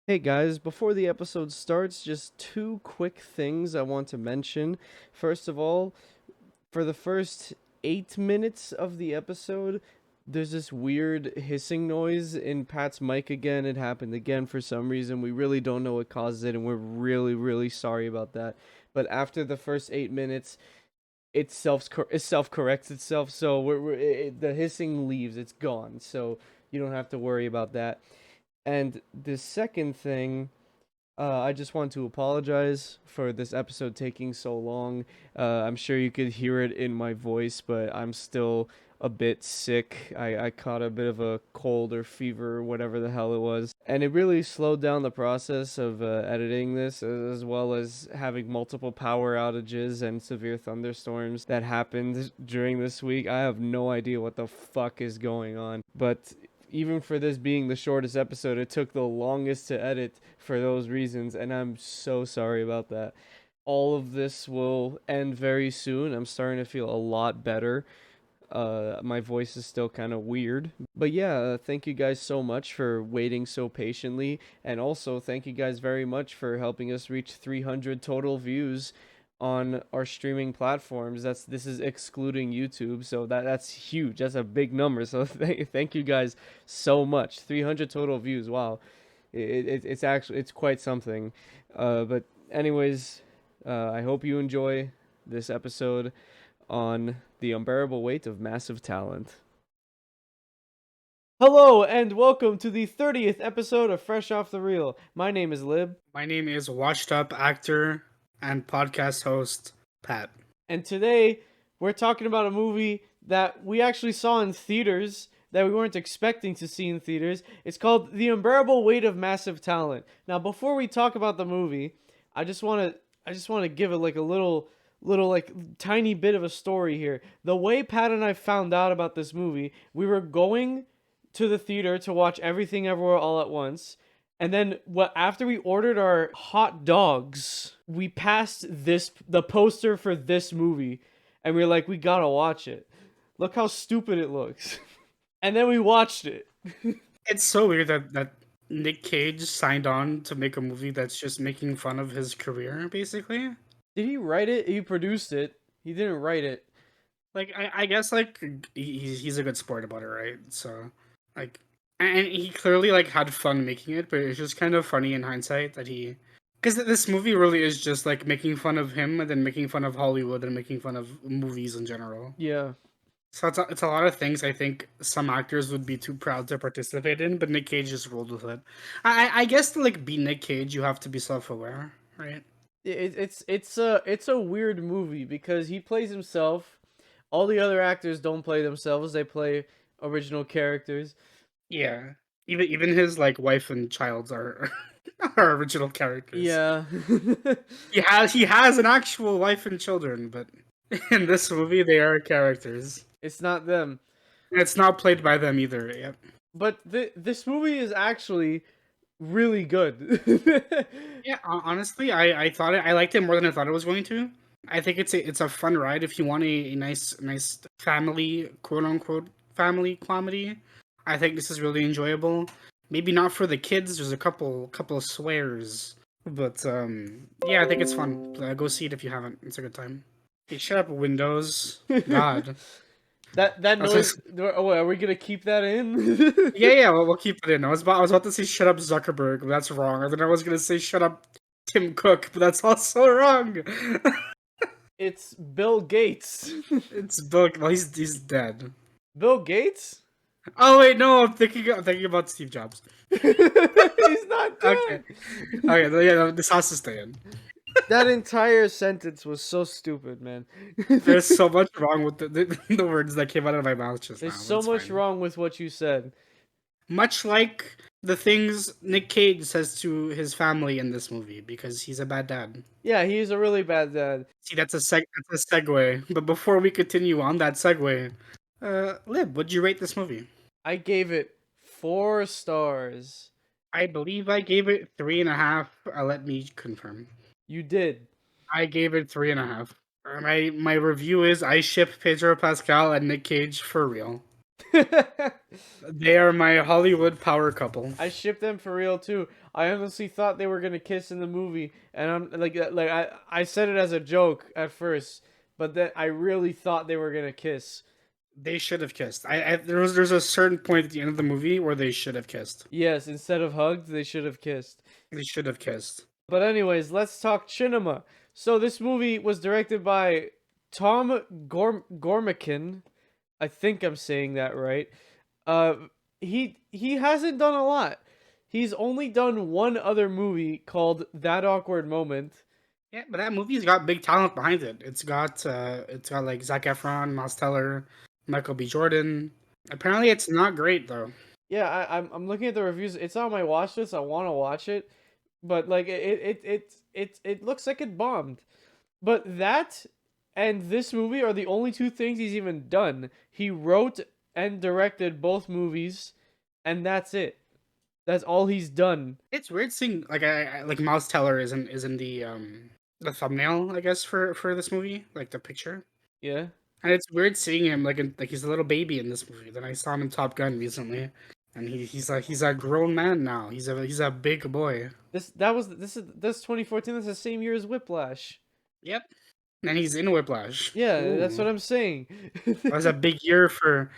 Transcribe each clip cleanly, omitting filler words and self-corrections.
Hey guys, before the episode starts, just two quick things I want to mention. First of all, for the first 8 minutes of the episode, there's this weird hissing noise in Pat's mic again. It happened again for some reason. We really don't know what causes it, and we're really, really sorry about that. But after the first 8 minutes, it self corrects itself, so the hissing leaves. It's gone, so you don't have to worry about that. And the second thing, I just want to apologize for this episode taking so long. I'm sure you could hear it in my voice, but I'm still a bit sick. I caught a bit of a cold or fever or whatever the hell it was. And it really slowed down the process of editing this, as well as having multiple power outages and severe thunderstorms that happened during this week. I have no idea what the fuck is going on. But even for this being the shortest episode, it took the longest to edit for those reasons, and I'm so sorry about that. All of this will end very soon. I'm starting to feel a lot better. My voice is still kind of weird. But yeah, thank you guys so much for waiting so patiently. And also, thank you guys very much for helping us reach 300 total views on our streaming platforms. This is excluding YouTube, so that's huge. That's a big number. So thank you guys so much. 300 total views. Wow, it's actually it's quite something. But anyways, I hope you enjoy this episode on the unbearable weight of massive talent. Hello and welcome to the 30th episode of Fresh Off the Reel. My name is Lib. My name is washed up actor and podcast host Pat. And today we're talking about a movie that we actually saw in theaters that we weren't expecting to see in theaters. It's called The Unbearable Weight of Massive Talent. Now, before we talk about the movie, I just want to give it like a little like tiny bit of a story here. The way Pat and I found out about this movie, we were going to the theater to watch Everything Everywhere All at Once. And then after we ordered our hot dogs, we passed the poster for this movie and we were like, we gotta watch it. Look how stupid it looks. And then we watched it. It's so weird that Nick Cage signed on to make a movie that's just making fun of his career, basically. Did he write it? He produced it. He didn't write it. Like I guess like he's a good sport about it, right? So like, and he clearly like had fun making it, but it's just kind of funny in hindsight that because this movie really is just like making fun of him and then making fun of Hollywood and making fun of movies in general. Yeah. So it's a lot of things I think some actors would be too proud to participate in, but Nick Cage just rolled with it. I guess to like be Nick Cage, you have to be self-aware, right? It's a weird movie because he plays himself. All the other actors don't play themselves. They play original characters. Yeah. Even his like wife and child are are original characters. Yeah. He has an actual wife and children, but in this movie they are characters. It's not them. It's not played by them either. Yep. But this movie is actually really good. Yeah, honestly, I liked it more than I thought it was going to. I think it's a fun ride if you want a nice family, quote unquote family comedy. I think this is really enjoyable. Maybe not for the kids. There's a couple of swears, but yeah, I think it's fun. Go see it if you haven't. It's a good time. Hey, shut up, Windows. God. that noise. Oh, are we gonna keep that in? Yeah, we'll keep it in. I was about to say shut up Zuckerberg, but that's wrong. And then I was gonna say shut up Tim Cook, but that's also wrong. It's Bill Gates. It's Bill. Well, he's dead. Bill Gates? Oh wait, no, I'm thinking about Steve Jobs. He's not dead. Okay, yeah, no, this has to stay in. That entire sentence was so stupid, man. There's so much wrong with the words that came out of my mouth just now. There's so much wrong with what you said. Much like the things Nick Cage says to his family in this movie, because he's a bad dad. Yeah, he's a really bad dad. See, that's a segue. But before we continue on that segue, Lib, what'd you rate this movie? I gave it 4 stars. I believe I gave it 3.5. Let me confirm. You did. I gave it 3.5. My review is I ship Pedro Pascal and Nick Cage for real. They are my Hollywood power couple. I ship them for real too. I honestly thought they were gonna kiss in the movie, and I'm like I said it as a joke at first, but then I really thought they were gonna kiss. They should have kissed. There's a certain point at the end of the movie where they should have kissed. Yes, instead of hugged, they should have kissed. They should have kissed. But anyways, let's talk cinema. So this movie was directed by Tom Gormican. I think I'm saying that right. Uh, he hasn't done a lot. He's only done one other movie called That Awkward Moment. Yeah, but that movie's got big talent behind it. It's got like Zac Efron, Miles Teller, Michael B. Jordan. Apparently, it's not great though. Yeah, I'm looking at the reviews. It's on my watch list. I want to watch it, but like it looks like it bombed. But that and this movie are the only two things he's even done. He wrote and directed both movies, and that's it. That's all he's done. It's weird seeing like Miles Teller is in the thumbnail, I guess, for this movie, like the picture. Yeah. And it's weird seeing him like he's a little baby in this movie. Then I saw him in Top Gun recently, and he's a grown man now. He's a big boy. This 2014. That's the same year as Whiplash. Yep. And he's in Whiplash. Yeah, Ooh. that's what I'm saying. That was a big year for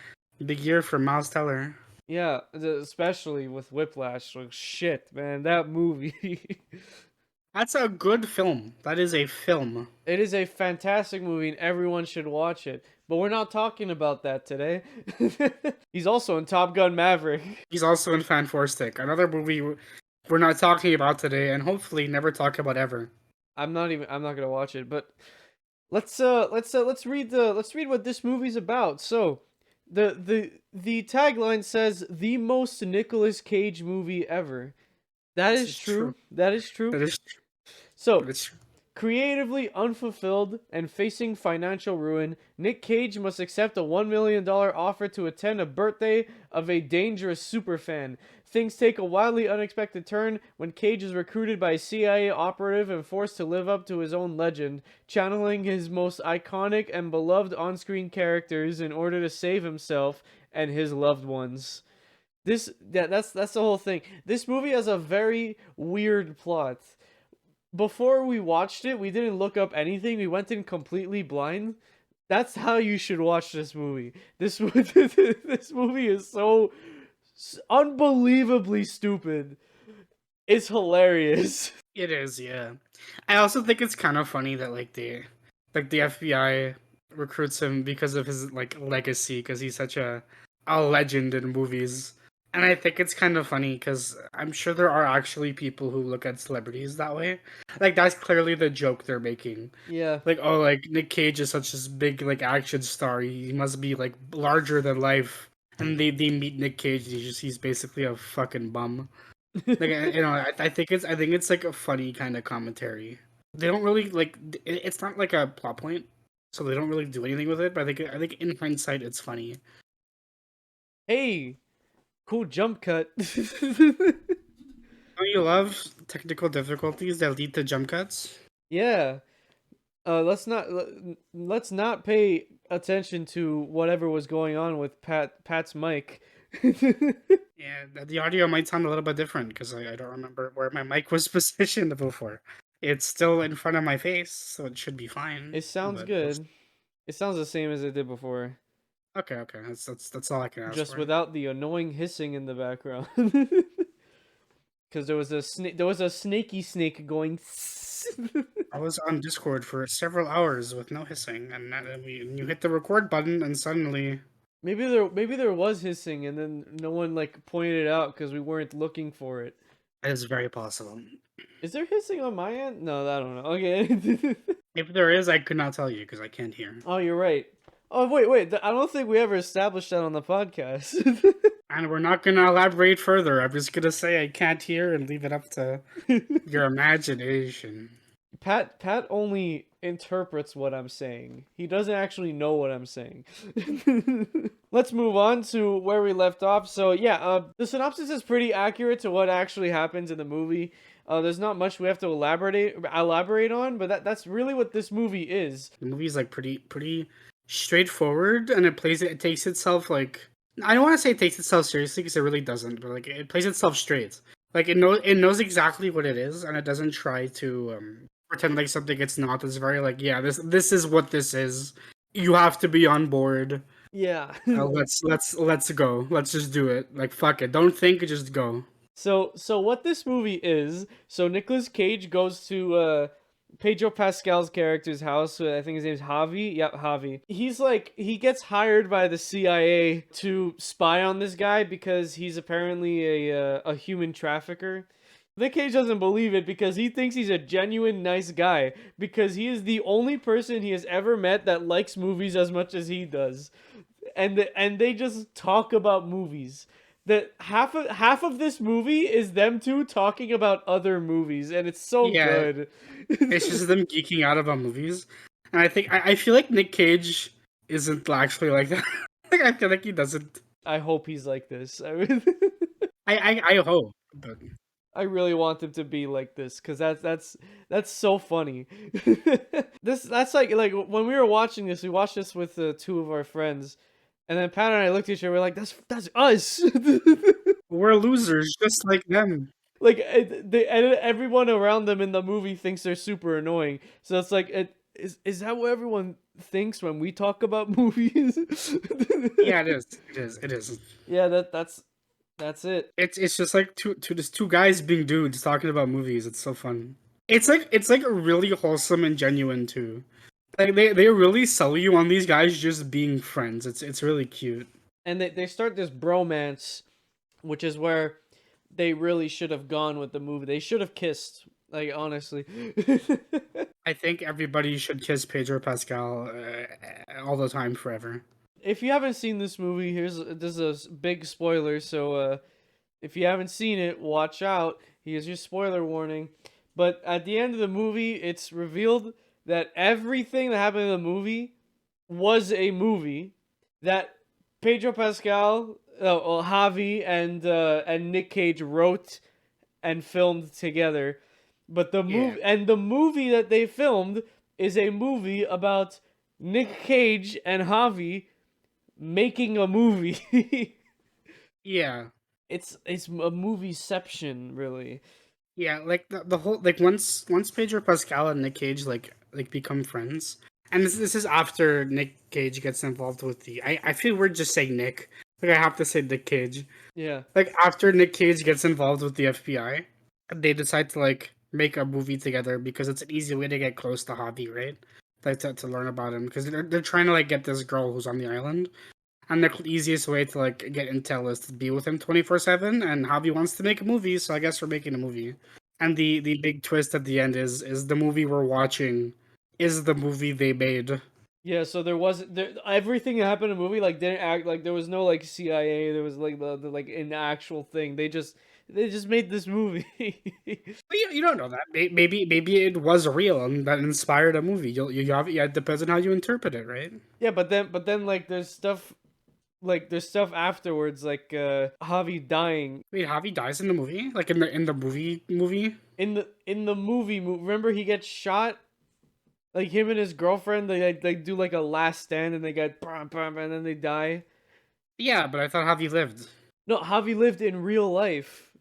Miles Teller. Yeah, especially with Whiplash. Like shit, man, that movie. That's a good film. That is a film. It is a fantastic movie and everyone should watch it. But we're not talking about that today. He's also in Top Gun Maverick. He's also in Fan Four Stick, another movie we're not talking about today, and hopefully never talk about ever. I'm not gonna watch it, but let's read what this movie's about. So the tagline says the most Nicolas Cage movie ever. That is true. That is true. That is true. So, That is true. creatively unfulfilled and facing financial ruin, Nick Cage must accept a $1 million offer to attend a birthday of a dangerous superfan. Things take a wildly unexpected turn when Cage is recruited by a CIA operative and forced to live up to his own legend, channeling his most iconic and beloved on-screen characters in order to save himself and his loved ones. That's the whole thing. This movie has a very weird plot. Before we watched it, we didn't look up anything. We went in completely blind. That's how you should watch this movie. This movie is so unbelievably stupid. It's hilarious. It is, yeah. I also think it's kind of funny that the FBI recruits him because of his like legacy, because he's such a legend in movies. And I think it's kind of funny because I'm sure there are actually people who look at celebrities that way. Like that's clearly the joke they're making. Yeah. Like, oh, like Nick Cage is such a big like action star. He must be like larger than life. And they meet Nick Cage. He's basically a fucking bum. Like I think it's like a funny kind of commentary. They don't really like it's not like a plot point, so they don't really do anything with it. But I think in hindsight it's funny. Hey. Cool jump cut. Don't you love technical difficulties that lead to jump cuts? Yeah. Let's not pay attention to whatever was going on with Pat's mic. Yeah, the audio might sound a little bit different because I don't remember where my mic was positioned before. It's still in front of my face, so it should be fine. It sounds good. It sounds the same as it did before. Okay. That's all I can ask Just for. without the annoying hissing in the background. Because there was a snaky snake going. I was on Discord for several hours with no hissing, and you hit the record button, and suddenly maybe there was hissing, and then no one like pointed it out because we weren't looking for it. that is very possible. Is there hissing on my end? No, I don't know. Okay. If there is, I could not tell you because I can't hear. Oh, you're right. Oh, wait. I don't think we ever established that on the podcast. And we're not going to elaborate further. I'm just going to say I can't hear and leave it up to your imagination. Pat only interprets what I'm saying. He doesn't actually know what I'm saying. Let's move on to where we left off. So, yeah, the synopsis is pretty accurate to what actually happens in the movie. There's not much we have to elaborate on, but that's really what this movie is. The movie is like pretty straightforward, and it takes itself like I don't want to say it takes itself seriously because it really doesn't, but like it plays itself straight. Like it knows exactly what it is, and it doesn't try to pretend like something it's not. It's very like, yeah, this is what this is. You have to be on board. Yeah. Let's go. Let's just do it. Like fuck it. Don't think. Just go. So what this movie is, so Nicolas Cage goes to Pedro Pascal's character's house. I think his name's Javi. Yep, Javi. He gets hired by the CIA to spy on this guy because he's apparently a human trafficker. Nick Cage doesn't believe it because he thinks he's a genuine nice guy because he is the only person he has ever met that likes movies as much as he does. And they just talk about movies. That half of this movie is them two talking about other movies, and it's so Yeah, good. it's just them geeking out about movies, and I feel like Nick Cage isn't actually like that. Like I feel like he doesn't. I hope he's like this. I mean, I hope, but I really want him to be like this because that's so funny. That's like when we were watching this, we watched this with two of our friends, and then Pat and I looked at each other. We're like, that's us. we're losers just like them. Like everyone around them in the movie thinks they're super annoying. So it's like, is that what everyone thinks when we talk about movies? Yeah, it is. It is. It is. Yeah, that's it. It's just like two guys being dudes talking about movies. It's so fun. It's like really wholesome and genuine too. Like they really sell you on these guys just being friends. It's really cute. And they start this bromance, which is where they really should have gone with the movie. They should have kissed. Like honestly. I think everybody should kiss Pedro Pascal all the time forever. If you haven't seen this movie, this is a big spoiler. So if you haven't seen it, watch out. Here's your spoiler warning. But at the end of the movie, it's revealed that everything that happened in the movie was a movie that Pedro Pascal, Javi, and Nick Cage wrote and filmed together. But the movie that they filmed is a movie about Nick Cage and Javi making a movie. Yeah. It's a movieception, really. Yeah, like the whole like once Pedro Pascal and Nick Cage like become friends, and this is after Nick Cage gets involved with the I feel we're just saying Nick, like I have to say Nick Cage. Yeah. Like after Nick Cage gets involved with the FBI, they decide to like make a movie together because it's an easy way to get close to Javi, right? Like to learn about him because they're trying to like get this girl who's on the island, and the easiest way to like get intel is to be with him 24/7. And Javi wants to make a movie, so I guess we're making a movie. And the big twist at the end is the movie we're watching is the movie they made. Yeah, so everything that happened in the movie like didn't act like there was no like CIA, there was like the like an actual thing. They just made this movie. But you don't know that. Maybe it was real and that inspired a movie. You have yeah, it depends on how you interpret it, right? Yeah, but then like there's stuff afterwards like Javi dying Wait, Javi dies in the movie? Like in the movie? in the movie. Remember he gets shot. Like him and his girlfriend, they do like a last stand and they get bam, bam, and then they die. Yeah, but I thought Javi lived. No, Javi lived in real life.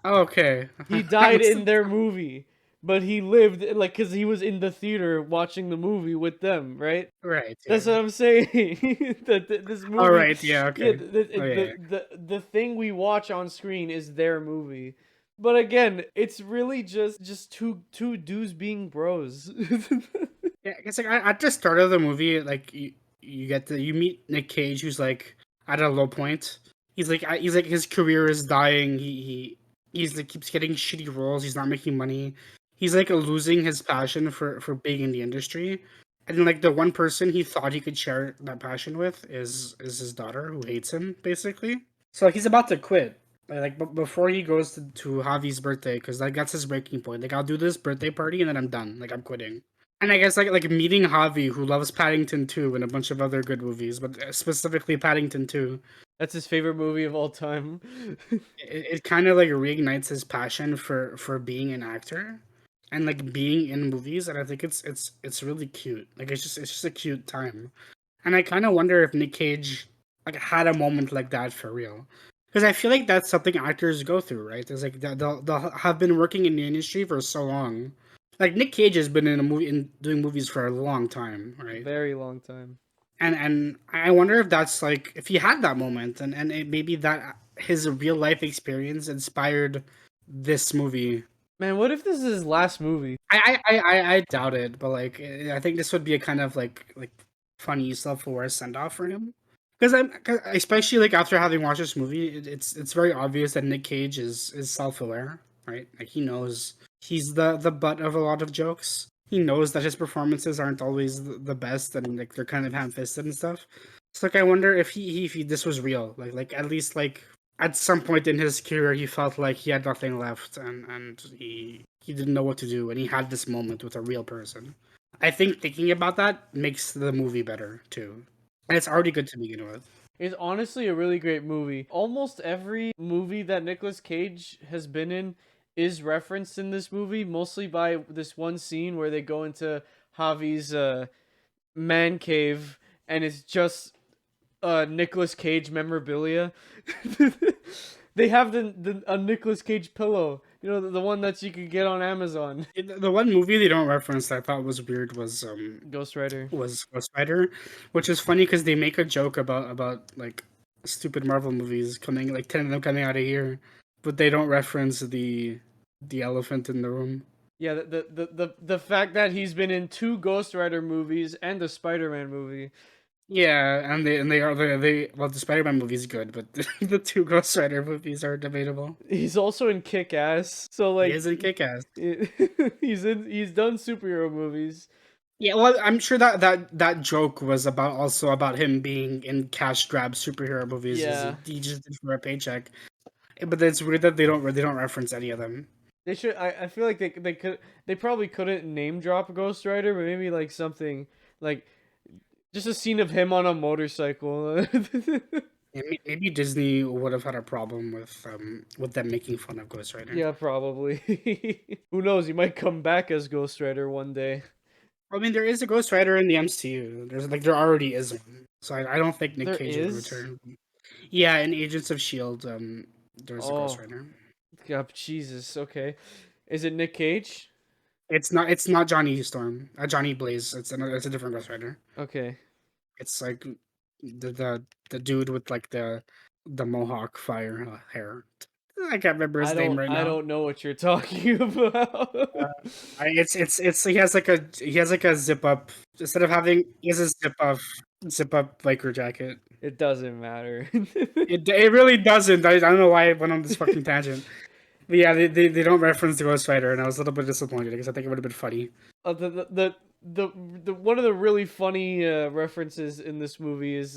Oh, okay. He died in their movie, but he lived like because he was in the theater watching the movie with them, right? Right. Yeah. That's what I'm saying. This movie. All right. Yeah. Yeah, Okay. the, Oh, yeah. the thing we watch on screen is their movie. But again, it's really just two dudes being bros. Yeah, I guess like at the start of the movie, like you meet Nick Cage, who's like at a low point. He's like his career is dying. He's like keeps getting shitty roles. He's not making money. He's like losing his passion for being in the industry. And like the one person he thought he could share that passion with is his daughter, who hates him basically. So he's about to quit. But before he goes to Javi's birthday, because like that's his breaking point. Like I'll do this birthday party and then I'm done. Like I'm quitting. And I guess like meeting Javi, who loves Paddington 2 and a bunch of other good movies, but specifically Paddington 2, That's his favorite movie of all time. it kind of like reignites his passion for being an actor and like being in movies, and I think it's really cute. Like it's just a cute time. And I kind of wonder if Nick Cage like had a moment like that for real. Because I feel like that's something actors go through, right? It's like they'll have been working in the industry for so long. Like Nick Cage has been in a movie in doing movies for a long time, right? Very long time. And I wonder if that's like if he had that moment and maybe that his real life experience inspired this movie. Man, what if this is his last movie? I doubt it, but like I think this would be a kind of like funny self-aware send off for him. Because especially like after having watched this movie, it's very obvious that Nick Cage is self-aware, right? Like he knows he's the butt of a lot of jokes. He knows that his performances aren't always the best, and like they're kind of ham-fisted and stuff. So like I wonder if if this was real, like at least like at some point in his career, he felt like he had nothing left, and he didn't know what to do, and he had this moment with a real person. I think thinking about that makes the movie better too. And it's already good to begin with. It's honestly a really great movie. Almost every movie that Nicolas Cage has been in is referenced in this movie, mostly by this one scene where they go into Javi's man cave and it's just Nicolas Cage memorabilia. They have the a Nicolas Cage pillow, you know, the one that you could get on Amazon. The one movie they don't reference that I thought was weird Ghost Rider. was Ghost Rider, which is funny because they make a joke about like stupid Marvel movies coming, like 10 of them coming out a year, but they don't reference the elephant in the room. Yeah, the fact that he's been in 2 Ghost Rider movies and a Spider-Man movie. Yeah, and they are they well the Spider-Man movie is good, but the two Ghost Rider movies are debatable. He's also in Kick-Ass. So He like is in Kick-Ass. he's done superhero movies. Yeah, well, I'm sure that joke was also about him being in cash grab superhero movies. Yeah. He just did for a paycheck. But it's weird that they don't reference any of them. They should I feel like they probably couldn't name drop Ghost Rider, but maybe like something like just a scene of him on a motorcycle. Yeah, maybe Disney would have had a problem with them making fun of Ghost Rider. Yeah, probably. Who knows? He might come back as Ghost Rider one day. I mean, there is a Ghost Rider in the MCU. There already is one, so I don't think Nick There Cage would is? return. Yeah, in Agents of Shield, there's a Ghost Oh, Rider. God, Jesus. Okay. Is it Nick Cage? It's not Johnny Storm, Johnny Blaze. It's a different Ghost Rider. Okay. It's like the dude with like the mohawk fire hair. I can't remember his name right I now. don't know what you're talking about. It's he has like a zip up instead of having he has a zip up biker jacket. It doesn't matter. It really doesn't. I don't know why I went on this fucking tangent. But yeah, they don't reference the Ghost Rider, and I was a little bit disappointed because I think it would have been funny. The one of the really funny references in this movie is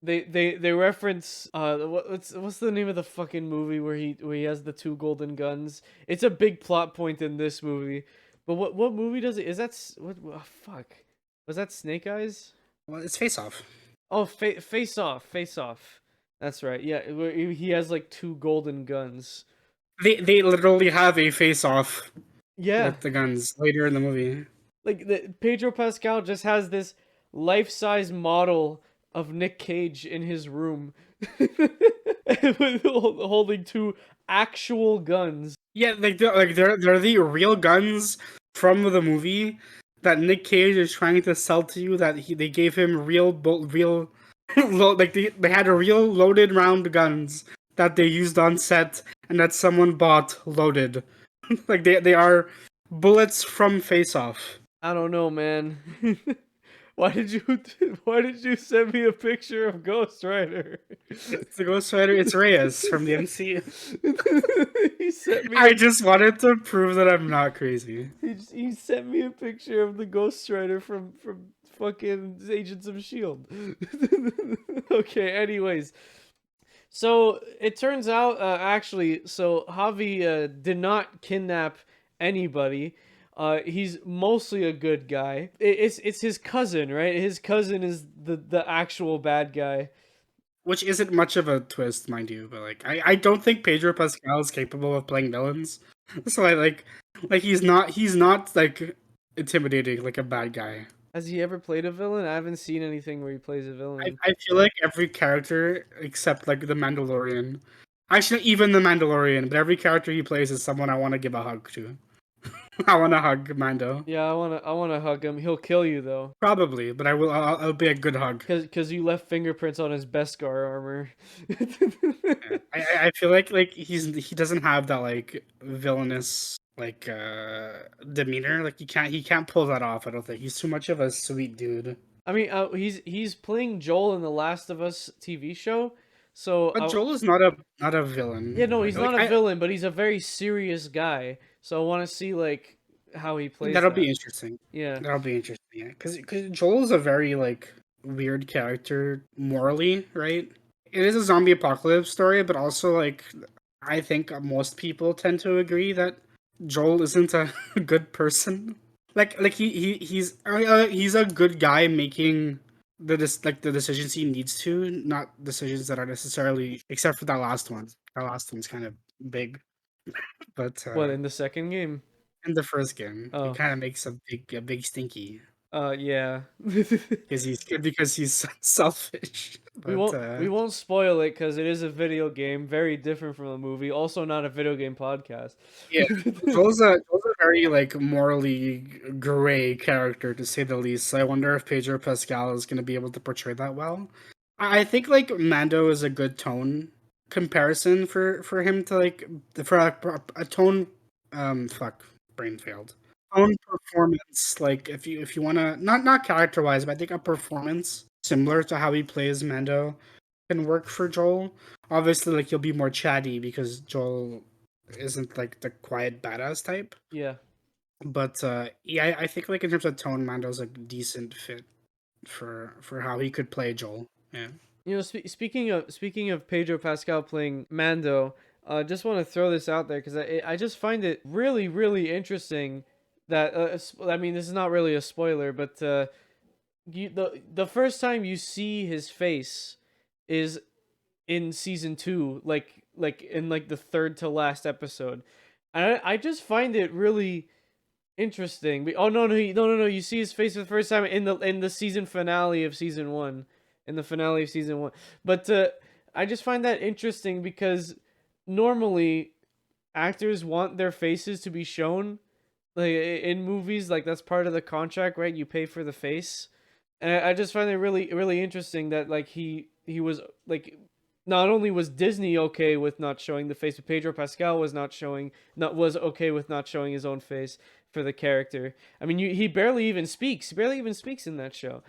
they reference what's the name of the fucking movie where he has the 2 golden guns. It's a big plot point in this movie. But what movie does it? Is that what? Oh, fuck. Was that Snake Eyes? Well, it's Face Off. Oh, Face Off. Face Off. That's right. Yeah, where he has like 2 golden guns. They literally have a Face Off Yeah. with the guns later in the movie. Like Pedro Pascal just has this life-size model of Nick Cage in his room holding 2 actual guns. Yeah, they're the real guns from the movie that Nick Cage is trying to sell to you. That they gave him real like they had a real loaded round guns that they used on set and that someone bought loaded. Like they are bullets from Face Off. I don't know, man. Why did you send me a picture of Ghost Rider? It's the Ghost Rider. It's Reyes from the MCU. He sent me. I just wanted to prove that I'm not crazy. He sent me a picture of the Ghost Rider from fucking Agents of Shield. Okay. Anyways, so it turns out actually, so Javi did not kidnap anybody. He's mostly a good guy. It's his cousin, right? His cousin is the actual bad guy. Which isn't much of a twist, mind you, but like I don't think Pedro Pascal is capable of playing villains. So I like he's not like intimidating like a bad guy. Has he ever played a villain? I haven't seen anything where he plays a villain. I feel like every character except like the Mandalorian. Actually, even the Mandalorian, but every character he plays is someone I want to give a hug to. I want to hug Mando. Yeah, I wanna hug him. He'll kill you though, Probably, but I will. It'll be a good hug. cause you left fingerprints on his Beskar armor. Yeah. I feel like he doesn't have that like villainous like demeanor. Like he can't pull that off. I don't think he's too much of a sweet dude. I mean, he's playing Joel in the Last of Us TV show, so But Joel is not a yeah, villain. no, Like he's like not a I villain, but he's a very serious guy. So I want to see like how he plays that'll be that. interesting. Yeah. That'll be interesting. Yeah, because Joel is a very like weird character morally, right? It is a zombie apocalypse story, but also like I think most people tend to agree that Joel isn't a good person. Like he's a good guy making the decisions he needs to, not decisions that are necessarily except for that last one. That last one's kind of big, but What, in the second game? in the first game, he Oh, kind of makes a big stinky yeah. because he's selfish. we But won't we won't spoil it because it is a video game, very different from the movie. Also, not a video game podcast. yeah, Joel's a very like morally gray character to say the least. So I wonder if Pedro Pascal is going to be able to portray that well. I think like Mando is a good tone comparison for him to like for a tone. Fuck, brain failed. Tone performance, like if you want to not character wise, but I think a performance similar to how he plays Mando can work for Joel. Obviously, like you'll be more chatty because Joel isn't like the quiet badass type. Yeah. But yeah, I think like in terms of tone, Mando's a decent fit for how he could play Joel. Yeah. You know, speaking of Pedro Pascal playing Mando, just want to throw this out there because I just find it really really interesting that I mean, this is not really a spoiler, but the first time you see his face is in season 2, like in like the third to last episode. And I just find it really interesting. Oh no, no, you see his face for the first time in the season finale of season 1, in the finale of season 1. But I just find that interesting because normally actors want their faces to be shown like in movies, like that's part of the contract, right? You pay for the face. And I just find it really really interesting that like he was like, not only was Disney okay with not showing the face, but Pedro Pascal was okay with not showing his own face for the character. I mean, he barely even speaks. He barely even speaks in that show.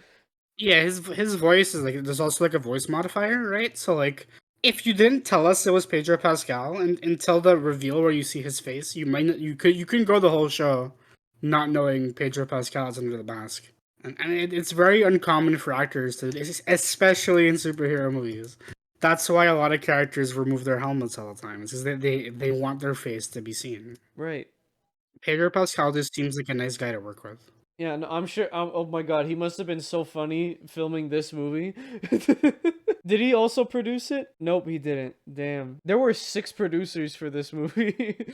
Yeah, his voice is like there's also like a voice modifier, right? So like if you didn't tell us it was Pedro Pascal and until the reveal where you see his face, you might not, you can go the whole show not knowing Pedro Pascal is under the mask. And it's very uncommon for actors to, especially in superhero movies. That's why a lot of characters remove their helmets all the time. It's because they want their face to be seen. Right. Pedro Pascal just seems like a nice guy to work with. Yeah, no, I'm sure. Oh my god, he must have been so funny filming this movie. Did he also produce it? Nope, he didn't. Damn. There were 6 producers for this movie.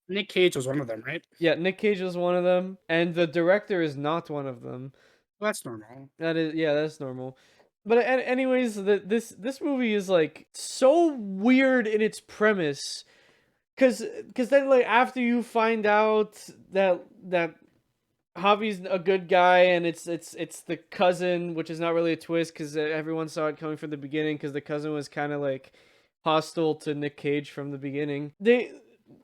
Nick Cage was one of them, right? Yeah, Nick Cage was one of them, and the director is not one of them. Well, that's normal. That is, yeah, that's normal. But anyways, this movie is like so weird in its premise, cause then like after you find out that Javi's a good guy and it's the cousin, which is not really a twist because everyone saw it coming from the beginning because the cousin was kind of like hostile to Nick Cage from the beginning. They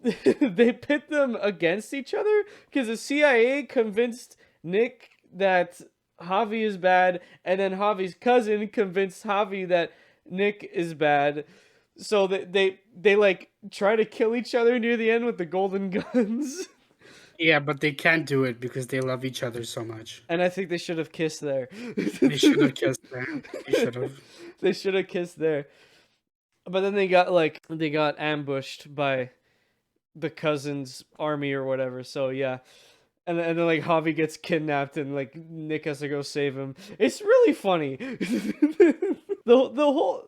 pit them against each other because the CIA convinced Nick that Javi is bad, and then Javi's cousin convinced Javi that Nick is bad. So they like try to kill each other near the end with the golden guns. Yeah, but they can't do it because they love each other so much. And I think they should have kissed there. They should have kissed there. They should have. They should have kissed there. But then they got ambushed by the cousin's army or whatever. So yeah. And then like Javi gets kidnapped and like Nick has to go save him. It's really funny. The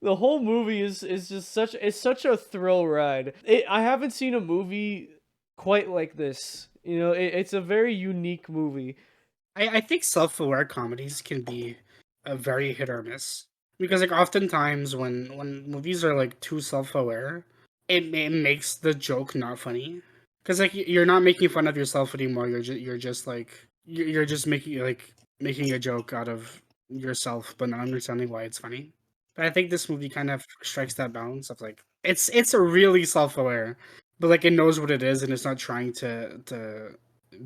whole movie is just such a thrill ride. I haven't seen a movie quite like this. You know, it's a very unique movie. I think self-aware comedies can be a very hit or miss because like oftentimes when movies are like too self-aware, it makes the joke not funny because like you're not making fun of yourself anymore. You're just like you're just making a joke out of yourself, but not understanding why it's funny. But I think this movie kind of strikes that balance of like it's a really self-aware, but like it knows what it is and it's not trying to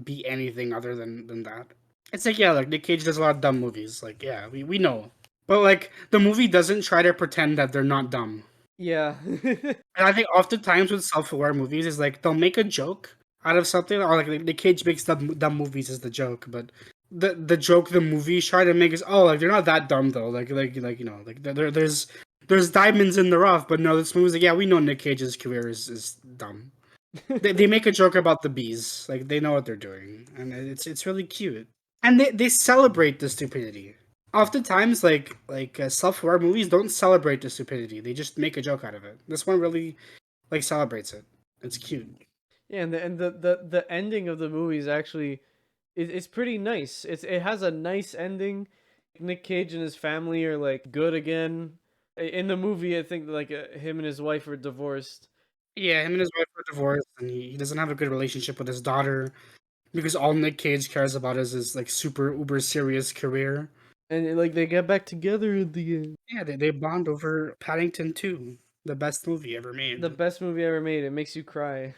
be anything other than that. It's like, yeah, like Nick Cage does a lot of dumb movies. Like, yeah, we know. But like the movie doesn't try to pretend that they're not dumb. Yeah. And I think oftentimes with self-aware movies is like they'll make a joke out of something, or like Nick Cage makes dumb movies as the joke, but the joke the movies try to make is like they're not that dumb though. Like you know like there's diamonds in the rough, but no, this movie's like yeah we know Nick Cage's career is dumb. They make a joke about the bees, like they know what they're doing, and it's really cute. And they celebrate the stupidity. Oftentimes, self-aware movies don't celebrate the stupidity; they just make a joke out of it. This one really like celebrates it. It's cute. Yeah, and the ending of the movie is actually it's pretty nice. It has a nice ending. Nick Cage and his family are like good again. In the movie, I think like him and his wife are divorced, Yeah, him and his wife are divorced, and he doesn't have a good relationship with his daughter because all Nick Cage cares about is his like super uber serious career. and like they get back together at the end. Yeah, they bond over Paddington 2, the best movie ever The made. best movie ever made. It makes you cry.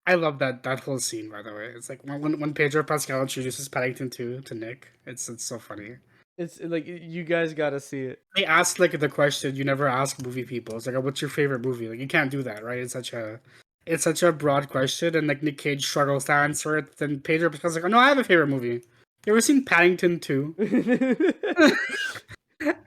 I love that whole scene, by the way. It's like when Pedro Pascal introduces Paddington 2 to Nick. It's so funny. It's like you guys gotta see it. They asked like the question you never ask movie people. It's like, oh, what's your favorite movie? Like you can't do that, right? It's such a broad question, and like Nick Cage struggles to answer it. Then Pedro Pascal's like, oh no, I have a favorite movie. You ever seen Paddington 2?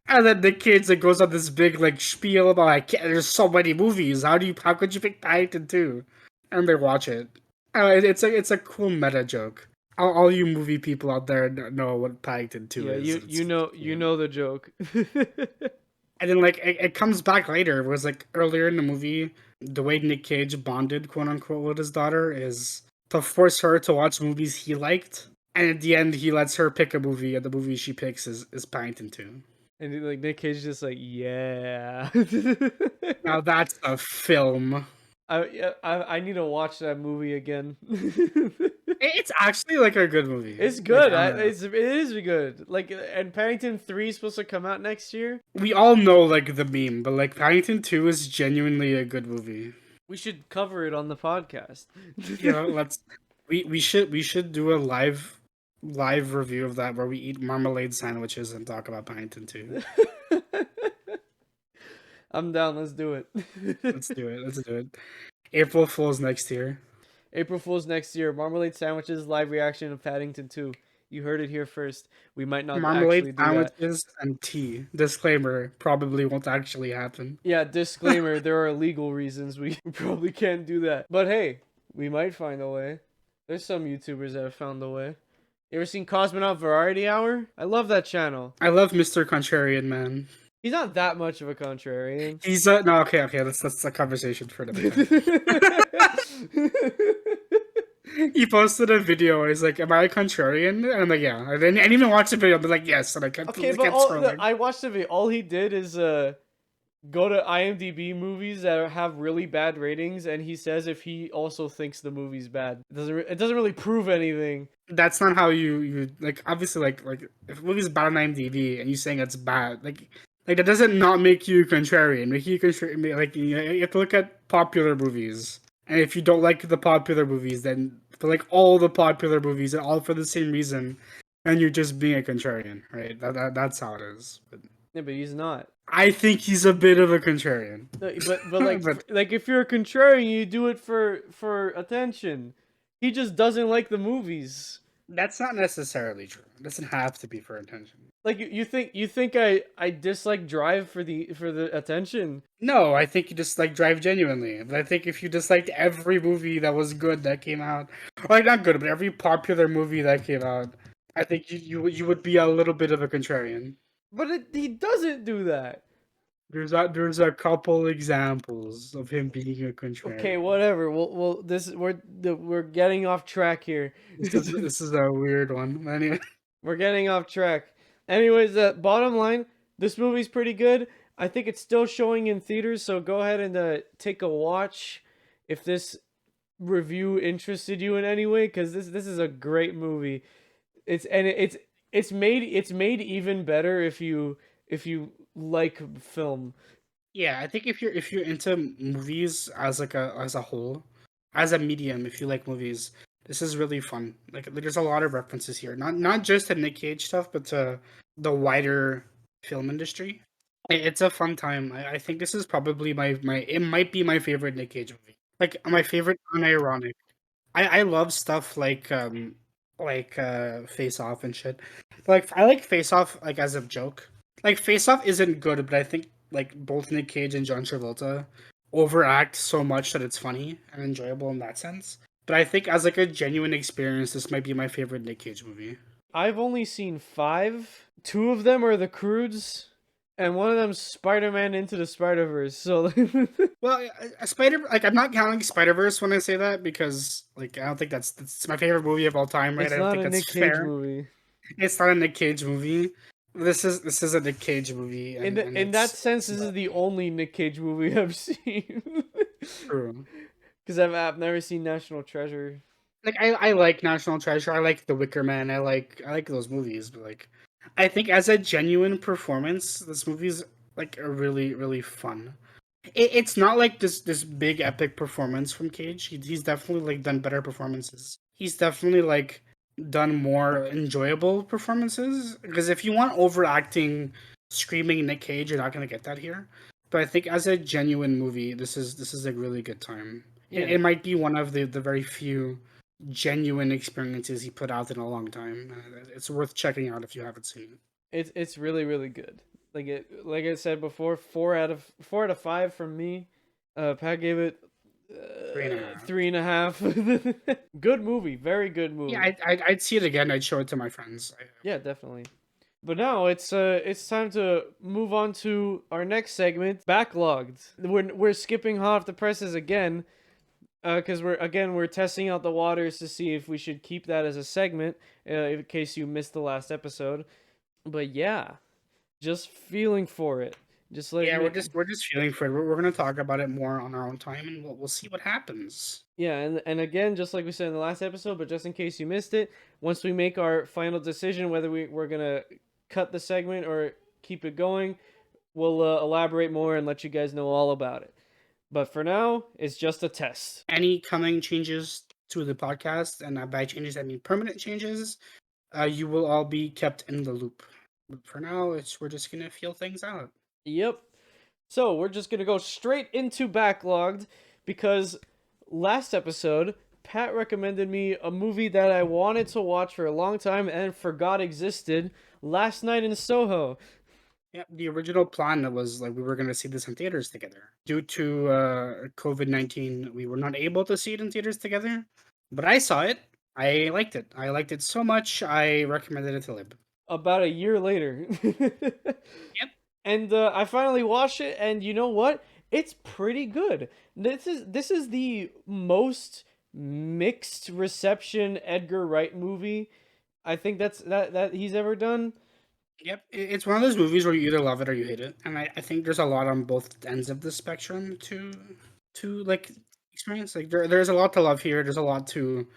And then Nick Cage like goes on this big like spiel about like there's so many movies. How could you pick Paddington 2? And they watch it. It's a cool meta joke. All you movie people out there know what Paddington 2 Yeah, is. you know you know the joke. And then like it comes back later. It was like earlier in the movie, the way Nick Cage bonded quote unquote with his daughter is to force her to watch movies he liked. And at the end he lets her pick a movie, and the movie she picks is Paddington 2. And like Nick Cage is just like, yeah. Now that's a film. I need to watch that movie again. It's actually like a good movie. It's good. Like, It is good. Like, and Paddington 3 is supposed to come out next year. we all know like the meme, but like Paddington 2 is genuinely a good movie. We should cover it on the podcast. You know, we should do a live review of that where we eat marmalade sandwiches and talk about Paddington 2. I'm down. Let's do it. Let's do it. Let's do it. April Fool's next year. April Fool's next year. Marmalade sandwiches live reaction of Paddington 2. You heard it here first. We might not actually Marmalade do that. sandwiches and tea. Disclaimer: probably won't actually happen. Yeah, disclaimer, there are legal reasons we probably can't do that. But hey, we might find a way. There's some YouTubers that have found a way. You ever seen Cosmonaut Variety Hour? I love that channel. I love Mr. Contrarian Man. He's not that much of a contrarian. He's no okay. That's a conversation for another time. He posted a video where he's like, "Am I a contrarian?" And I'm like, "Yeah." And then I didn't even watch the video, but like, "Yes." And I kept, Okay, but I watched the video. All he did is go to IMDb movies that have really bad ratings, and he says if he also thinks the movie's bad. It doesn't really prove anything. That's not how you like. Obviously, like if a movie's bad on IMDb and you saying it's bad, like that doesn't not make you contrarian. Make you contrarian. Like you have to look at popular movies, and if you don't like the popular movies, then for like all the popular movies and all for the same reason, then you're just being a contrarian, right? That's how it is. But Yeah, but he's not. I think he's a bit of a contrarian. No, but like like if you're a contrarian, you do it for attention. He just doesn't like the movies. That's not necessarily true. It doesn't have to be for attention. Like you think I dislike Drive for the attention? No, I think you dislike Drive genuinely. But I think if you disliked every movie that was good that came out, or like not good, but every popular movie that came out, I think you would be a little bit of a contrarian. But he doesn't do that. There's a couple examples of him being a Okay, contrarian. whatever. We're getting off track here. This is a weird one. Anyway, We're getting off track. Anyways, bottom line, this movie's pretty good. I think it's still showing in theaters, so go ahead and take a watch if this review interested you in any way, because this is a great movie. It's made even better if you like film. yeah, I think if you're into movies as like a whole, as a medium, if you like movies, this is really fun. Like there's a lot of references here, not just to Nick Cage stuff, but to the wider film industry. It's a fun time. I think this is probably my it might be my favorite Nick Cage movie. Like my favorite unironic. I love stuff like Face Off and shit. Like I like Face Off like as a joke. Like Face Off isn't good, but I think like both Nick Cage and John Travolta overact so much that it's funny and enjoyable in that sense. But I think as like a genuine experience, this might be my favorite Nick Cage movie. I've only seen five. Two of them are The Croods, and one of them's Spider-Man Into the Spider-Verse. So Well, a Spider like I'm not counting Spider Verse when I say that because like I don't think that's my favorite movie of all time, right? it's I don't not think a that's Nick Cage fair. movie. It's not a Nick Cage movie. This is a Nick Cage movie, and In that sense, it's this is the only Nick Cage movie I've seen. true. Because I've never seen National Treasure. Like I like National Treasure. I like The Wicker Man. I like those movies, but like I think as a genuine performance, this movie's like a really fun. It's not like this big epic performance from Cage. He's definitely like done better performances. He's definitely like done more enjoyable performances. Because if you want overacting, screaming Nick Cage, you're not gonna get that here. But I think as a genuine movie, this is a really good time. It, Yeah, it might be one of the very few genuine experiences he put out in a long time. It's worth checking out if you haven't seen it. it's really good. Like I said before, 4 out of 5 from me. Pat gave it Three and a half. 3.5. Good movie, very good Yeah, movie. I'd see it again. I'd show it to my friends. Yeah, definitely. But now it's time to move on to our next segment, Backlogged. We're skipping hot off the presses again, because we're testing out the waters to see if we should keep that as a segment, in case you missed the last episode. But yeah, just feeling for it. Just let Yeah, me. we're just feeling for it. We're gonna talk about it more on our own time, and we'll see what happens. Yeah, and again, just like we said in the last episode, but just in case you missed it, once we make our final decision whether we're gonna cut the segment or keep it going, we'll elaborate more and let you guys know all about it. But for now, it's just a test. Any coming changes to the podcast, and by changes I mean permanent changes, you will all be kept in the loop. But for now, we're just gonna feel things out. Yep. So we're just gonna go straight into Backlogged because last episode Pat recommended me a movie that I wanted to watch for a long time and forgot existed. Last Night in Soho. Yeah, the original plan that was like we were gonna see this in theaters together. Due to COVID-19, we were not able to see it in theaters together. But I saw it. I liked it. I liked it so much. I recommended it to Lib. About a year later. Yep. And I finally watched it, and you know what? It's pretty good. This is the most mixed reception Edgar Wright movie I think that he's ever done. Yep, it's one of those movies where you either love it or you hate it, and I think there's a lot on both ends of the spectrum to like experience. Like there's a lot to love here. There's a lot to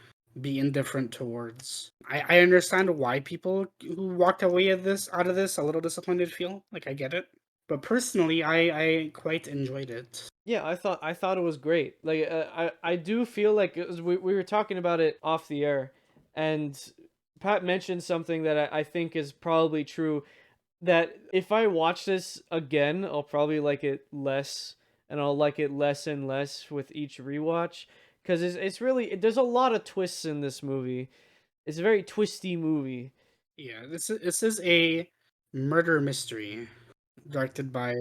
be indifferent towards. I understand why people who walked away out of this a little disappointed feel. Like I get it, but personally, I quite enjoyed it. Yeah, I thought it was great. Like I do feel like we were talking about it off the air, and Pat mentioned something that I think is probably true. That if I watch this again, I'll probably like it less, and I'll like it less and less with each rewatch. Because it's really there's a lot of twists in this movie. It's a very twisty movie. Yeah, this is a murder mystery directed by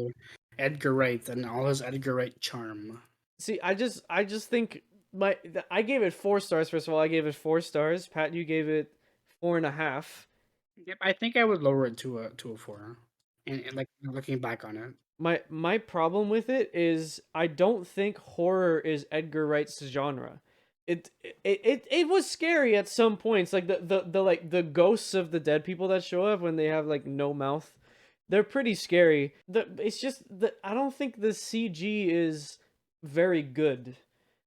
Edgar Wright and all his Edgar Wright charm. See, I just think I gave it 4 stars. First of all, I gave it 4 stars. Pat, you gave it 4.5. Yep, I think I would lower it to a 4. And like looking back on it. My problem with it is I don't think horror is Edgar Wright's genre. It was scary at some points, like the like the ghosts of the dead people that show up when they have like no mouth. They're pretty scary. It's just that I don't think the CG is very good.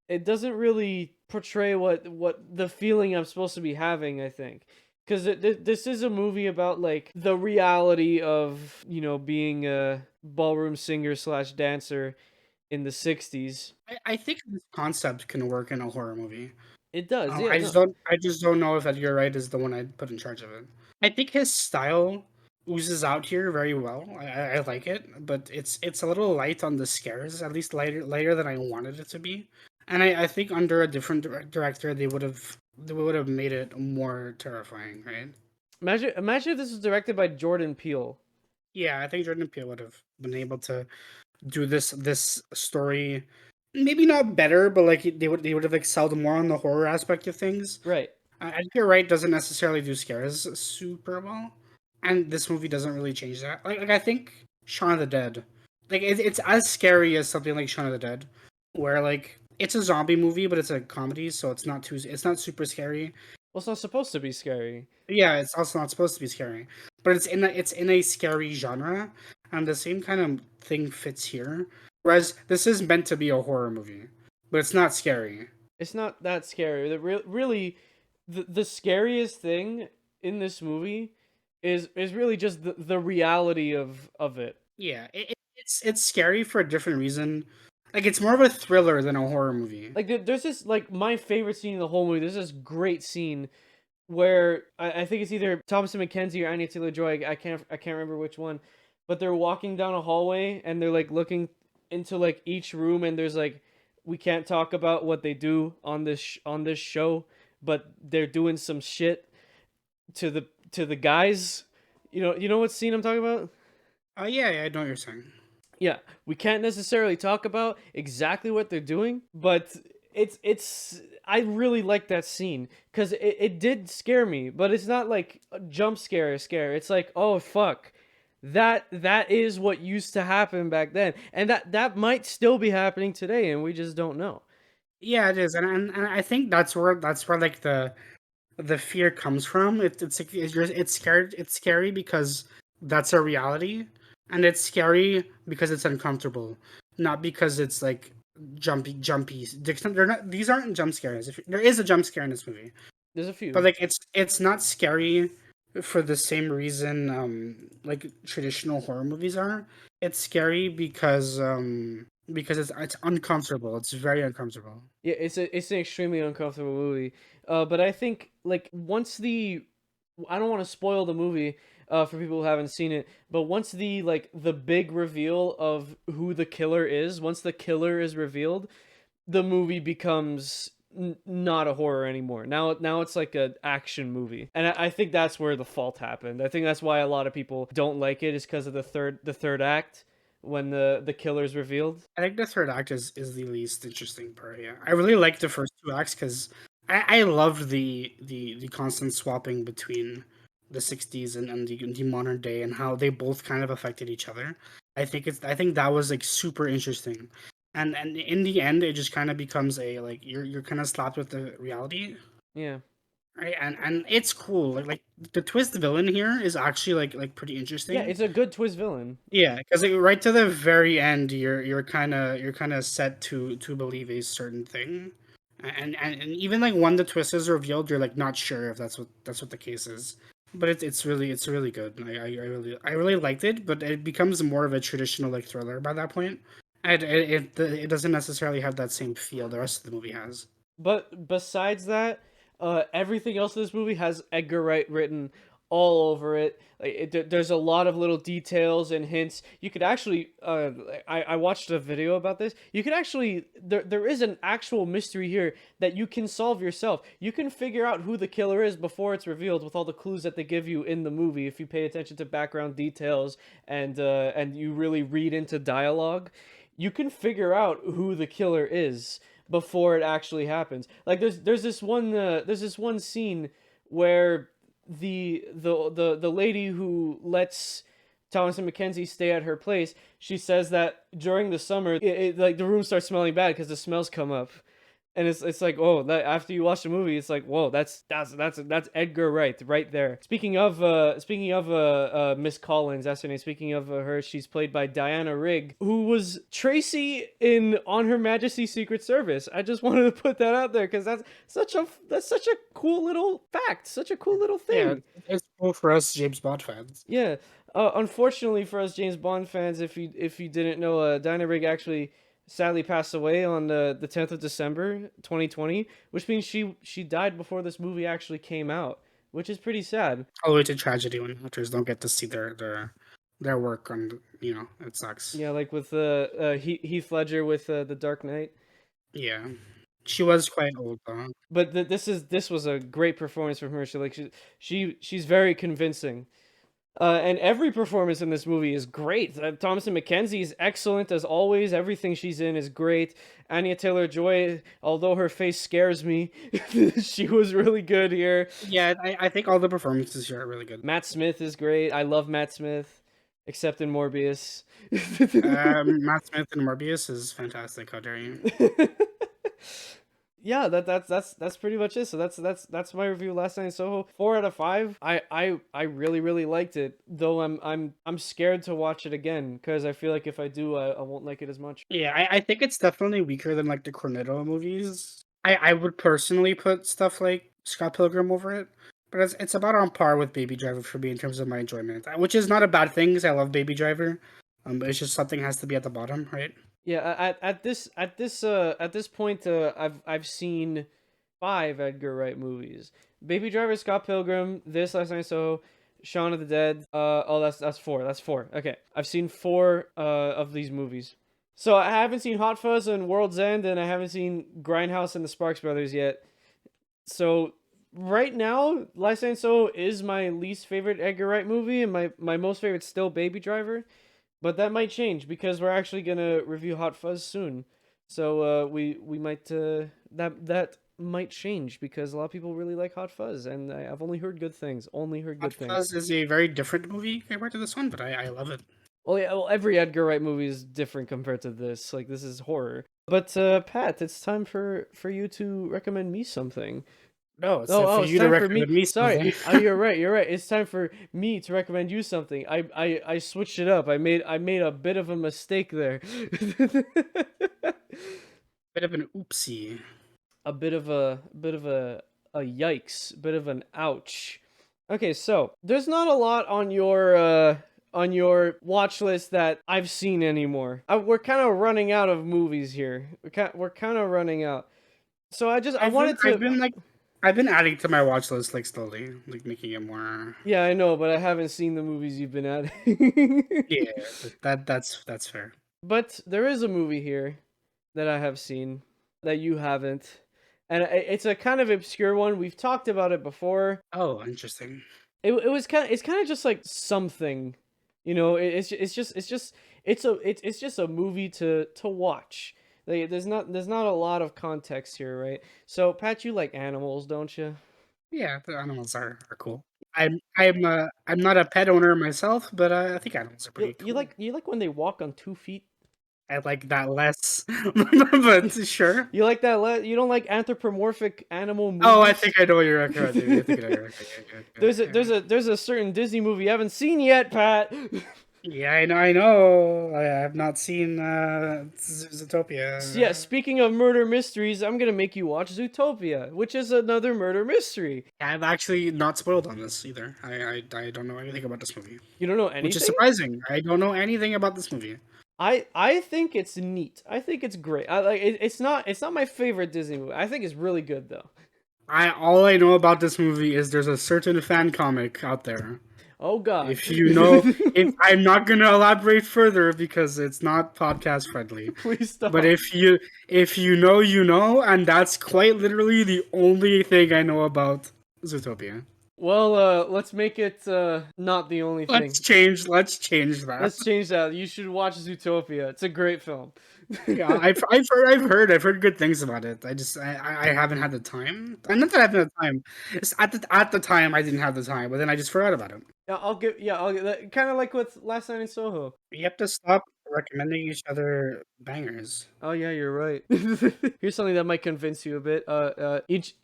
It doesn't really portray what the feeling I'm supposed to be having, I think. Because this is a movie about like the reality of, you know, being a ballroom singer slash dancer in the 60s. I think this concept can work in a horror movie. It does, yeah, no. I just don't know if Edgar Wright is the one I'd put in charge of it. I think his style oozes out here very well. I like it, but it's a little light on the scares, at least lighter than I wanted it to be. And I think under a different director, they would have made it more terrifying, right? Imagine if this was directed by Jordan Peele. Yeah, I think Jordan Peele would have been able to do this story, maybe not better, but like they would have excelled more on the horror aspect of things. Right. Edgar Wright doesn't necessarily do scares super well, and this movie doesn't really change that. Like I think Shaun of the Dead, like it's as scary as something like Shaun of the Dead, where like it's a zombie movie, but it's a comedy, so it's not super scary. Well, it's not supposed to be scary. Yeah, it's also not supposed to be scary, but it's in a scary genre, and the same kind of thing fits here. Whereas this is meant to be a horror movie, but it's not scary. It's not that scary. Really, the scariest thing in this movie is really just the reality of it. Yeah, it's scary for a different reason. Like it's more of a thriller than a horror movie. Like there's this like my favorite scene in the whole movie. There's this great scene where I think it's either Thomasin McKenzie or Anya Taylor-Joy. I can't remember which one, but they're walking down a hallway and they're like looking into like each room, and there's like we can't talk about what they do on on this show, but they're doing some shit to the guys. You know what scene I'm talking about? Oh yeah, I know what you're saying. Yeah, we can't necessarily talk about exactly what they're doing, but it's I really like that scene because it did scare me, but it's not like a jump scare. It's like, oh fuck, that is what used to happen back then, and that might still be happening today, and we just don't know. Yeah, it is, and I think that's where like the fear comes from. It's like it's scary because that's a reality, and it's scary because it's uncomfortable, not because it's like jumpy. They're not. These aren't jump scares. If there is a jump scare in this movie, There's a few. but like it's not scary for the same reason like traditional horror movies are. It's scary because it's uncomfortable. It's very uncomfortable. Yeah, it's an extremely uncomfortable movie. But I think like once the I don't want to spoil the movie for people who haven't seen it, but once the like the big reveal of who the killer is, once the killer is revealed, the movie becomes not a horror anymore. Now it's like an action movie, and I think that's where the fault happened. I think that's why a lot of people don't like it is because of the third act when the killer's revealed. I think the third act is the least interesting part. Yeah, I really like the first two acts because I loved the constant swapping between the '60s and the modern day and how they both kind of affected each other. I think that was like super interesting, and in the end, it just kind of becomes a like you're kind of slapped with the reality, Yeah. right? And it's cool. Like the twist villain here is actually like pretty Yeah, interesting. it's a good twist villain. Yeah, because like, right to the very end, you're kind of set to believe a certain thing, and even like when the twist is revealed, you're like not sure if that's what the case is. But it's really good. I really liked it, but it becomes more of a traditional like thriller by that point. And it doesn't necessarily have that same feel the rest of the movie has. But besides that, everything else in this movie has Edgar Wright written all over it. There's a lot of little details and hints. You could actually, I watched a video about this. You could actually, there is an actual mystery here that you can solve yourself. You can figure out who the killer is before it's revealed with all the clues that they give you in the movie if you pay attention to background details and you really read into dialogue. You can figure out who the killer is before it actually happens. Like there's this one scene where the lady who lets Thomas and Mackenzie stay at her place, she says that during the summer, like the room starts smelling bad because the smells come up. And it's like, oh, that after you watch the movie, it's like, whoa, that's Edgar Wright right there. Speaking of Miss Collins, that's her name. Speaking of her, she's played by Diana Rigg, who was Tracy in On Her Majesty's Secret Service. I just wanted to put that out there because that's such a cool little fact, such a cool little thing. Yeah, it's cool for us James Bond fans. Yeah. Unfortunately for us James Bond fans, if you didn't know, Diana Rigg actually sadly passed away on the 10th of December 2020, which means she died before this movie actually came out, which is pretty sad. Oh, it's a tragedy when actors don't get to see their work on, it sucks. Yeah, like with Heath Ledger with The Dark Knight. Yeah. She was quite old though. But this was a great performance from her. She's very convincing. And every performance in this movie is great. Thomasin McKenzie is excellent as always. Everything she's in is great. Anya Taylor-Joy, although her face scares me, she was really good here. Yeah, I think all the performances here are really good. Matt Smith is great. I love Matt Smith, except in Morbius. Matt Smith in Morbius is fantastic. How dare you? Yeah, that's pretty much it. So that's my review of Last Night in Soho. 4 out of 5. I really liked it. Though I'm scared to watch it again because I feel like if I do, I won't like it as much. Yeah, I think it's definitely weaker than like the Cornetto movies. I would personally put stuff like Scott Pilgrim over it, but it's about on par with Baby Driver for me in terms of my enjoyment, which is not a bad thing because I love Baby Driver. But it's just something has to be at the bottom, right? Yeah, at this point, I've seen 5 Edgar Wright movies: Baby Driver, Scott Pilgrim, this Last Night in Soho, Shaun of the Dead. That's 4. That's 4. Okay, I've seen 4 of these movies. So I haven't seen Hot Fuzz and World's End, and I haven't seen Grindhouse and the Sparks Brothers yet. So right now, Last Night in Soho is my least favorite Edgar Wright movie, and my most favorite still Baby Driver. But that might change because we're actually gonna review Hot Fuzz soon, so we might that might change because a lot of people really like Hot Fuzz, and I've only heard good things. Hot Fuzz is a very different movie compared to this one, but I love it. Well, yeah, every Edgar Wright movie is different compared to this. Like this is horror. But Pat, it's time for you to recommend me something. No, it's for you to recommend me something. Sorry. You're right. It's time for me to recommend you something. I switched it up. I made a bit of a mistake there. Bit of an oopsie. A bit of a yikes. Bit of an ouch. Okay, so there's not a lot on your watch list that I've seen anymore. We're kind of running out of movies here. We're kind of running out. So I've been adding to my watch list like slowly, like making it more. Yeah, I know, but I haven't seen the movies you've been adding. Yeah, that's fair. But there is a movie here that I have seen that you haven't, and it's a kind of obscure one. We've talked about it before. Oh, interesting. It's kind of just like something, it's just a movie to watch. Like, there's not a lot of context here, right? So, Pat, you like animals, don't you? Yeah, the animals are cool. I'm not a pet owner myself, but I think animals are pretty cool. You like when they walk on 2 feet? I like that less, but sure. You like that you don't like anthropomorphic animal movies? Oh, I think I know what you're recommending. There's a certain Disney movie you haven't seen yet, Pat. Yeah, I know. I have not seen Zootopia. Yeah, speaking of murder mysteries, I'm gonna make you watch Zootopia, which is another murder mystery. I've actually not spoiled on this either. I don't know anything about this movie. You don't know anything? Which is surprising. I don't know anything about this movie. I think it's neat. I think it's great. It's not my favorite Disney movie. I think it's really good though. All I know about this movie is there's a certain fan comic out there. Oh God! If I'm not gonna elaborate further because it's not podcast friendly. Please stop. But if you know, and that's quite literally the only thing I know about Zootopia. Well, let's make it not the only thing. Let's change that. Let's change that. You should watch Zootopia. It's a great film. Yeah, I've heard good things about it. I haven't had the time. Not that I haven't had the time. It's at the time I didn't have the time, but then I just forgot about it. I'll give kind of like with Last Night in Soho. You have to stop recommending each other bangers. Oh yeah, you're right. Here's something that might convince you a bit.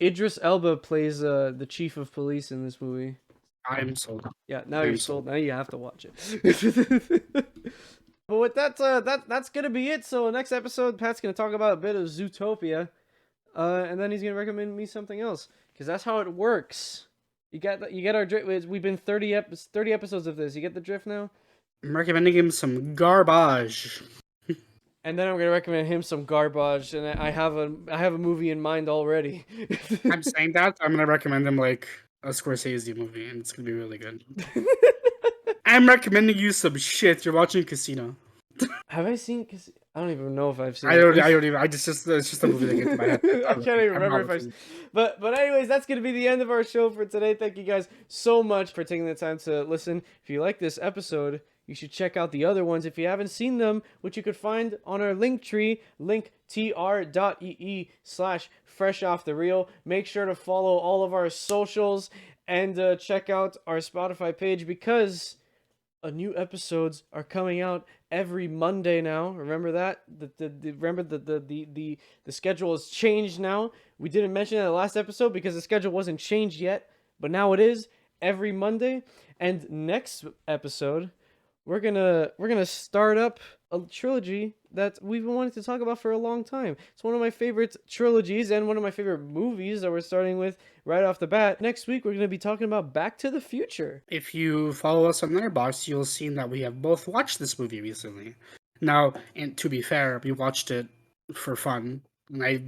Idris Elba plays the chief of police in this movie. I'm sold. Yeah, now I'm you're sold. Now you have to watch it. But with that, that's gonna be it. So next episode, Pat's gonna talk about a bit of Zootopia, and then he's gonna recommend me something else, because that's how it works. You get our drift. We've been 30 episodes of this. You get the drift now. I'm recommending him some garbage. And then I'm gonna recommend him some garbage, and I have a movie in mind already. I'm saying that I'm gonna recommend him like a Scorsese movie, and it's gonna be really good. I'm recommending you some shit. You're watching Casino. Have I seen? I don't even know if I've seen. I don't even. It's just a movie that gets in my head. I can't even remember if I've. But anyways, that's gonna be the end of our show for today. Thank you guys so much for taking the time to listen. If you like this episode, you should check out the other ones if you haven't seen them, which you could find on our link tree, linktr.ee/fresh-off-the-reel. Make sure to follow all of our socials and check out our Spotify page, because new episodes are coming out every Monday now. Remember that? Remember the schedule has changed now. We didn't mention that in the last episode because the schedule wasn't changed yet, but now it is every Monday. And next episode, we're gonna start up a trilogy that we've been wanting to talk about for a long time. It's one of my favorite trilogies and one of my favorite movies that we're starting with right off the bat. Next week, we're going to be talking about Back to the Future. If you follow us on Letterboxd, you'll see that we have both watched this movie recently. Now, and to be fair, we watched it for fun, and I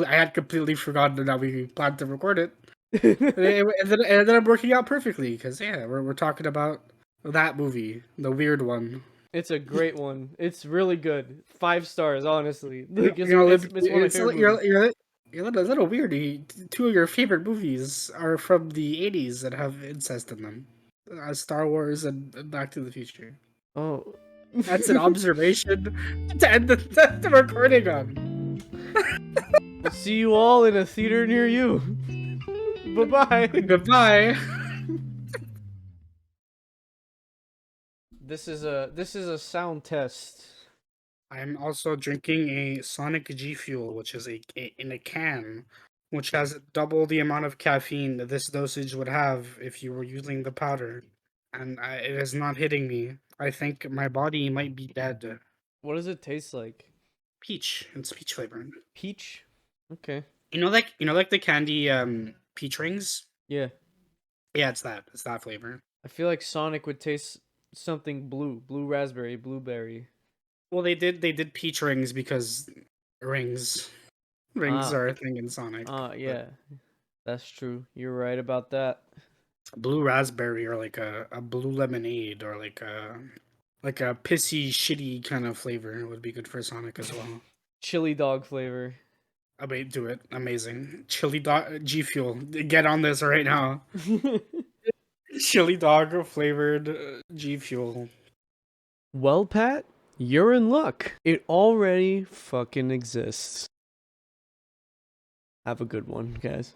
had completely forgotten that we planned to record it. and it ended up working out perfectly, because yeah, we're talking about that movie, the weird one. It's a great one. It's really good. 5 stars, honestly. Like, it's one of my favorite movies. You're a little weird. 2 of your favorite movies are from the 80s that have incest in them. Star Wars and Back to the Future. Oh. That's an observation to end the recording on. We'll see you all in a theater near you. Bye-bye. Goodbye. This is a sound test. I'm also drinking a Sonic G Fuel, which is in a can, which has double the amount of caffeine that this dosage would have if you were using the powder, and it is not hitting me. I think my body might be dead. What does it taste like? Peach. It's peach flavored. Peach? Okay. You know like the candy peach rings? Yeah. Yeah, it's that. It's that flavor. I feel like Sonic would taste something blue raspberry, blueberry. Well, they did peach rings because rings are a thing in Sonic. Yeah, that's true. You're right about that. Blue raspberry, or like a blue lemonade, or like a pissy shitty kind of flavor would be good for Sonic as well. Chili dog flavor. I mean, do it. Amazing. Chili dog G Fuel. Get on this right now. Chili dog flavored G Fuel. Well, Pat, you're in luck. It already fucking exists. Have a good one, guys.